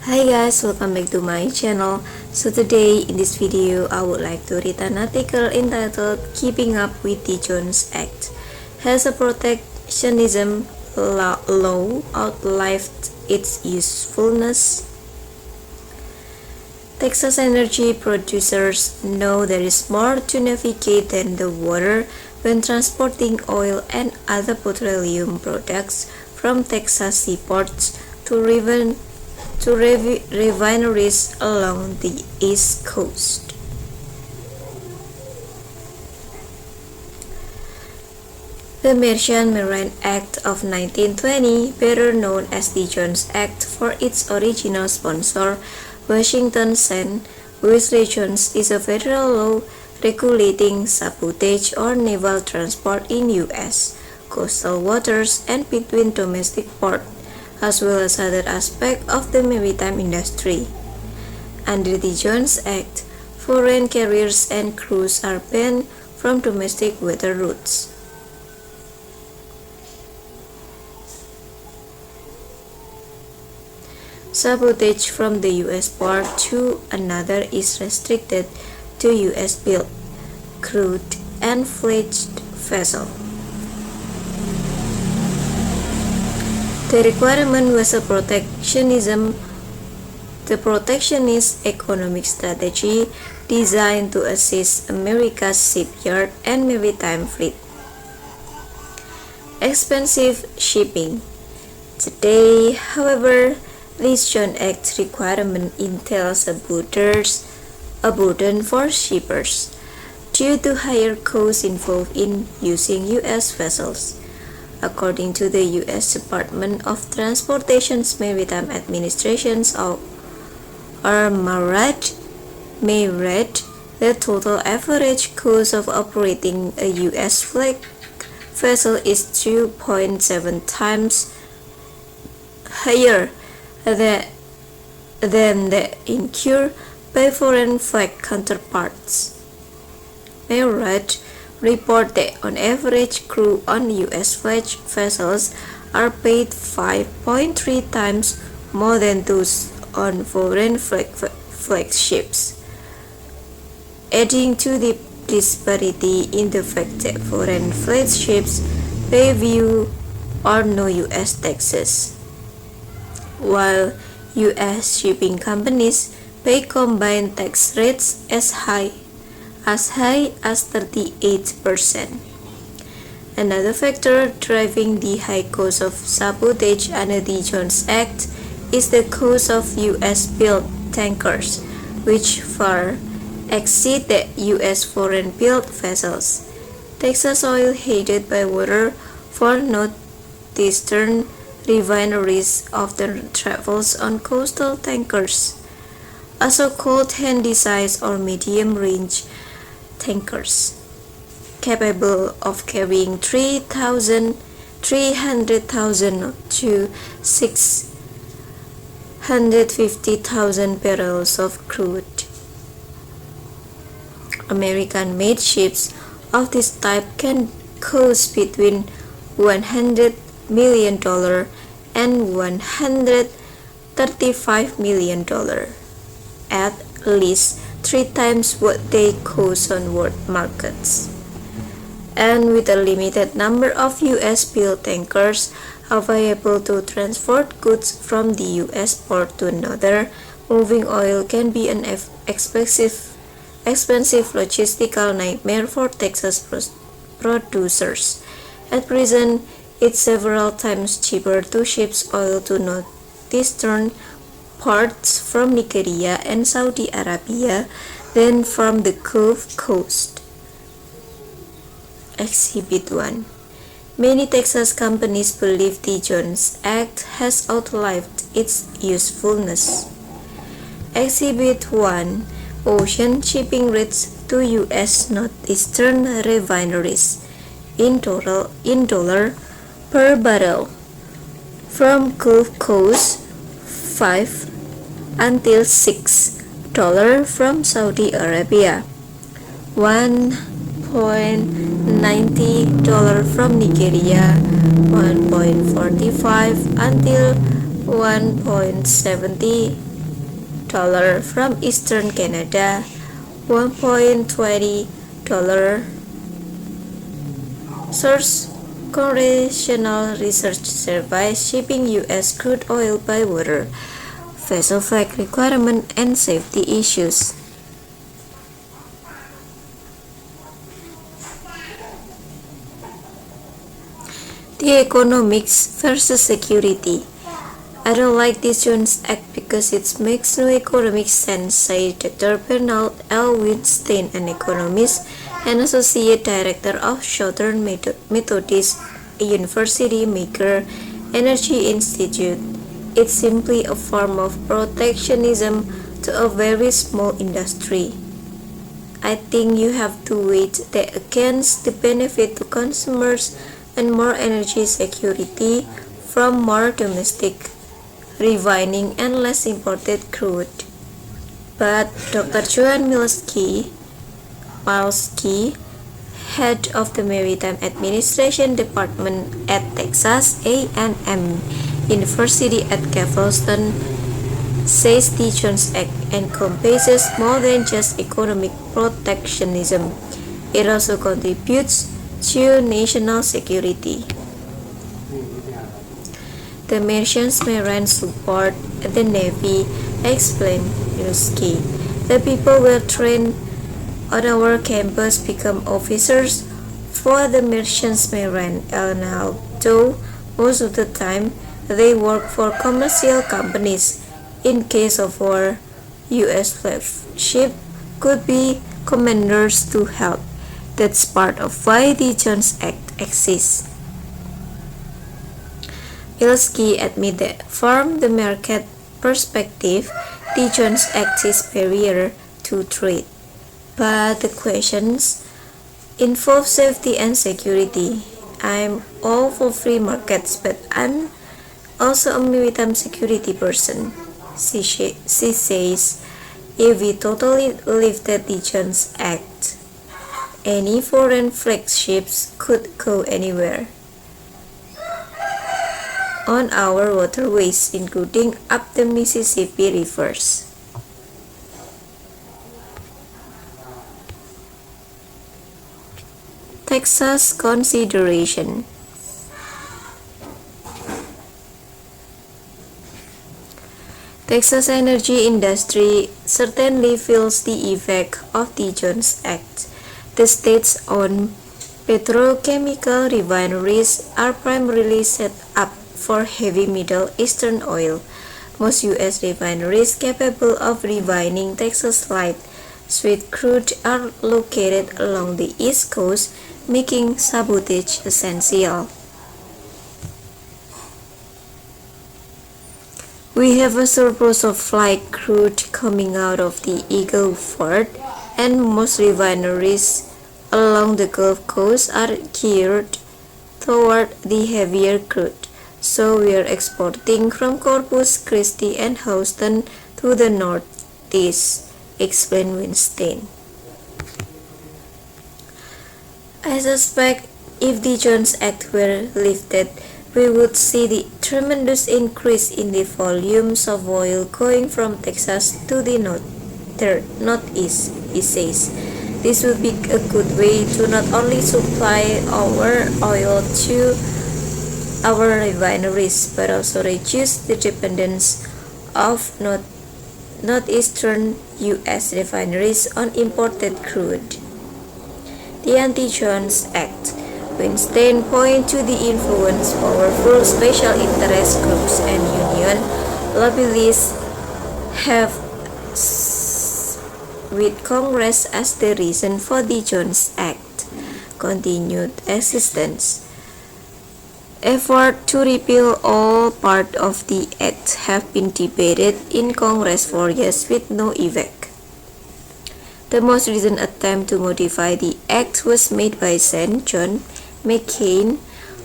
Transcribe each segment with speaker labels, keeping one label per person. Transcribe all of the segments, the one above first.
Speaker 1: Hi guys, welcome back to my channel. So today in this video I would like to read an article entitled Keeping Up with the Jones Act. Has a protectionism law outlived its usefulness? Texas energy producers know there is more to navigate than the water when transporting oil and other petroleum products from Texas seaports to refineries along the East Coast. The Maritime Act of 1920, better known as the Jones Act for its original sponsor, Washington St. Louis Regions, is a federal law regulating sabotage or naval transport in U.S. coastal waters and between domestic ports, as well as other aspects of the maritime industry. Under the Jones Act, foreign carriers and crews are banned from domestic water routes. Sabotage from the U.S. port to another is restricted to U.S.-built, crewed, and fledged vessels. The requirement was the protectionist economic strategy designed to assist America's shipyard and maritime fleet. Expensive shipping. Today, however, this Jones Act requirement entails a burden for shippers due to higher costs involved in using U.S. vessels. According to the U.S. Department of Transportation's Maritime Administrations or maroc, the total average cost of operating a U.S. flag vessel is 2.7 times higher than the incurred by foreign flag counterparts. Maroc report that on average crew on U.S. flag vessels are paid 5.3 times more than those on foreign flag ships, adding to the disparity in the fact that foreign flag ships pay few or no U.S. taxes, while U.S. shipping companies pay combined tax rates as high as 38%. Another factor driving the high cost of sabotage under the Jones Act is the cost of U.S.-built tankers, which far exceed the U.S. foreign-built vessels. Texas oil headed by water for northeastern refineries often travels on coastal tankers, also called handy-size or medium-range tankers, capable of carrying 300,000 to 650,000 barrels of crude. American-made ships of this type can cost between $100 million and $135 million, at least 3 times what they cost on world markets. And with a limited number of U.S.-built tankers available to transport goods from the U.S. port to another, moving oil can be an expensive logistical nightmare for Texas producers. At present, it's several times cheaper to ship oil to northeastern ports from Nigeria and Saudi Arabia than from the Gulf Coast. Exhibit 1. Many Texas companies believe the Jones Act has outlived its usefulness. Exhibit 1. Ocean shipping rates to U.S. northeastern refineries in dollar per barrel. From Gulf Coast, $5 until $6 from Saudi Arabia, $1.90 from Nigeria, $1.45 until $1.70 from Eastern Canada, $1.20. Source: Congressional Research Service. Shipping U.S. crude oil by water, vessel flag requirement and safety issues. The economics versus security. I don't like this Jones Act because it makes no economic sense, said Dr. Bernard L. Winstein, an economist and associate director of Southern Methodist University Maker Energy Institute. It's simply a form of protectionism to a very small industry. I think you have to weigh that against the benefit to consumers and more energy security from more domestic refining and less imported crude. But Dr. Joan Milski, head of the Maritime Administration Department at Texas A&M University at Galveston, says the Jones Act encompasses more than just economic protectionism. It also contributes to national security. The Merchants Marine support the Navy, explained Milski. The people were trained on our campus become officers for the Merchants Marine, and although most of the time they work for commercial companies, in case of war, U.S. flagship could be commanders to help. That's part of why the Jones Act exists. Milski admits that from the market perspective, the Jones Act is barrier to trade. But the questions involve safety and security. I'm all for free markets, but I'm also a maritime security person. She says, if we totally lifted the Jones Act, any foreign flagships could go anywhere on our waterways, including up the Mississippi rivers. Texas consideration. Texas energy industry certainly feels the effect of the Jones Act. The state's own petrochemical refineries are primarily set up for heavy Middle Eastern oil. Most U.S. refineries capable of refining Texas light sweet crude are located along the East Coast, making sabotage essential. We have a surplus of light crude coming out of the Eagle Ford, and most refineries along the Gulf Coast are geared toward the heavier crude. So we are exporting from Corpus Christi and Houston to the northeast, explained Winstein. I suspect if the Jones Act were lifted, we would see the tremendous increase in the volumes of oil going from Texas to the northeast, he says. This would be a good way to not only supply our oil to our refineries, but also reduce the dependence of northeastern U.S. refineries on imported crude. The Anti-Jones Act. Winstein points to the influence powerful special interest groups and union lobbyists have with Congress as the reason for the Jones Act continued existence. Efforts to repeal all part of the Act have been debated in Congress for years with no effect. The most recent attempt to modify the Act was made by Senator John McCain,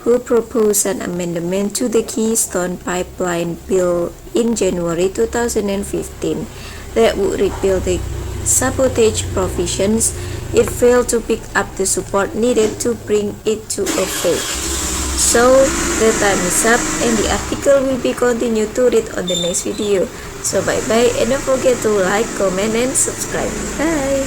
Speaker 1: who proposed an amendment to the Keystone Pipeline bill in January 2015 that would repeal the sabotage provisions. It failed to pick up the support needed to bring it to a vote. So, the time is up and the article will be continued to read on the next video. So bye bye, and don't forget to like, comment, and subscribe. Bye.